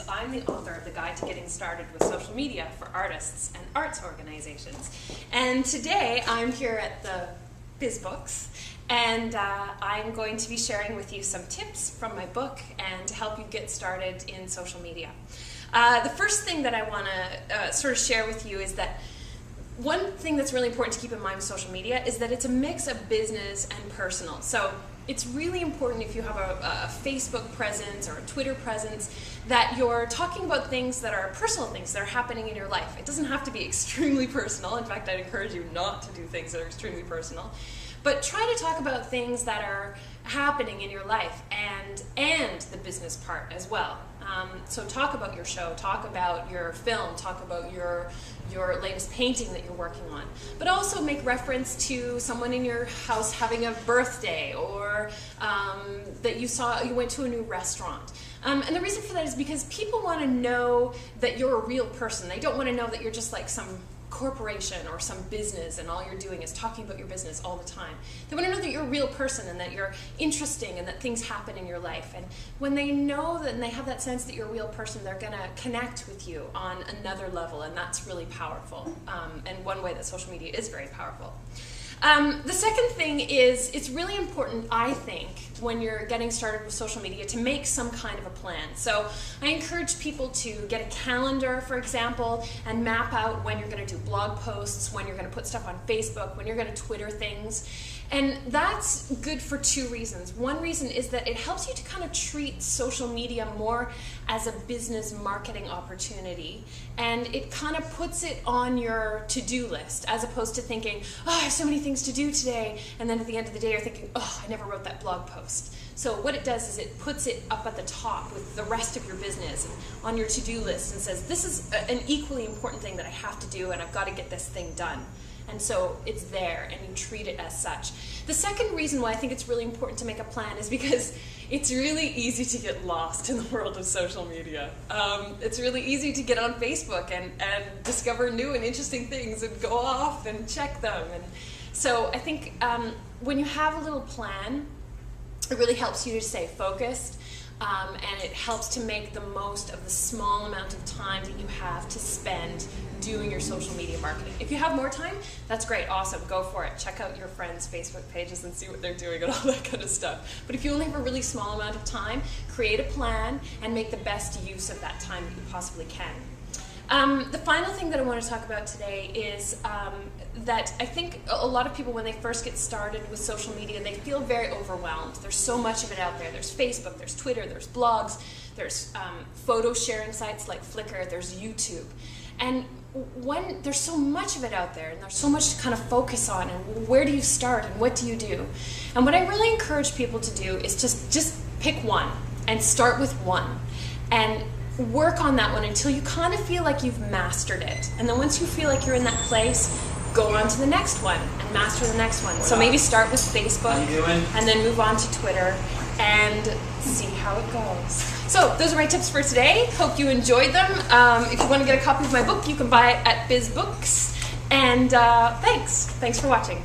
I'm the author of the Guide to Getting Started with Social Media for Artists and Arts Organizations. And today I'm here at the BizBooks, and I'm going to be sharing with you some tips from my book and to help you get started in social media. The first thing that I want to sort of share with you is that one thing that's really important to keep in mind with social media is that it's a mix of business and personal. So it's really important if you have a Facebook presence or a Twitter presence that you're talking about things that are personal things that are happening in your life. It doesn't have to be extremely personal. In fact, I'd encourage you not to do things that are extremely personal. But try to talk about things that are happening in your life and the business part as well. So talk about your show, talk about your film, talk about your latest painting that you're working on. But also make reference to someone in your house having a birthday, or that you went to a new restaurant. And the reason for that is because people want to know that you're a real person. They don't want to know that you're just like some corporation or some business and all you're doing is talking about your business all the time. They want to know that you're a real person and that you're interesting and that things happen in your life. And when they know that and they have that sense that you're a real person, they're going to connect with you on another level, and that's really powerful. And one way that social media is very powerful. The second thing is it's really important, I think, when you're getting started with social media to make some kind of a plan. So I encourage people to get a calendar, for example, and map out when you're going to do blog posts, when you're going to put stuff on Facebook, when you're going to Twitter things. And that's good for two reasons. One reason is that it helps you to kind of treat social media more as a business marketing opportunity, and it kind of puts it on your to-do list as opposed to thinking, oh, I have so many things to do today, and then at the end of the day you're thinking, oh, I never wrote that blog post. So what it does is it puts it up at the top with the rest of your business and on your to-do list and says, this is an equally important thing that I have to do, and I've got to get this thing done. And so it's there, and you treat it as such. The second reason why I think it's really important to make a plan is because it's really easy to get lost in the world of social media. It's really easy to get on Facebook and discover new and interesting things and go off and check them. And so I think when you have a little plan, it really helps you to stay focused. And it helps to make the most of the small amount of time that you have to spend doing your social media marketing. If you have more time, that's great, awesome, go for it. Check out your friends' Facebook pages and see what they're doing and all that kind of stuff. But if you only have a really small amount of time, create a plan and make the best use of that time that you possibly can. The final thing that I want to talk about today is that I think a lot of people, when they first get started with social media, they feel very overwhelmed. There's so much of it out there. There's Facebook, there's Twitter, there's blogs, there's photo sharing sites like Flickr, there's YouTube. And when there's so much of it out there and there's so much to kind of focus on, and where do you start and what do you do? And what I really encourage people to do is just pick one and start with one and work on that one until you kind of feel like you've mastered it. And then once you feel like you're in that place, go on to the next one and master the next one. So maybe start with Facebook and then move on to Twitter and see how it goes. So those are my tips for today. Hope you enjoyed them. If you want to get a copy of my book, you can buy it at BizBooks. And thanks for watching.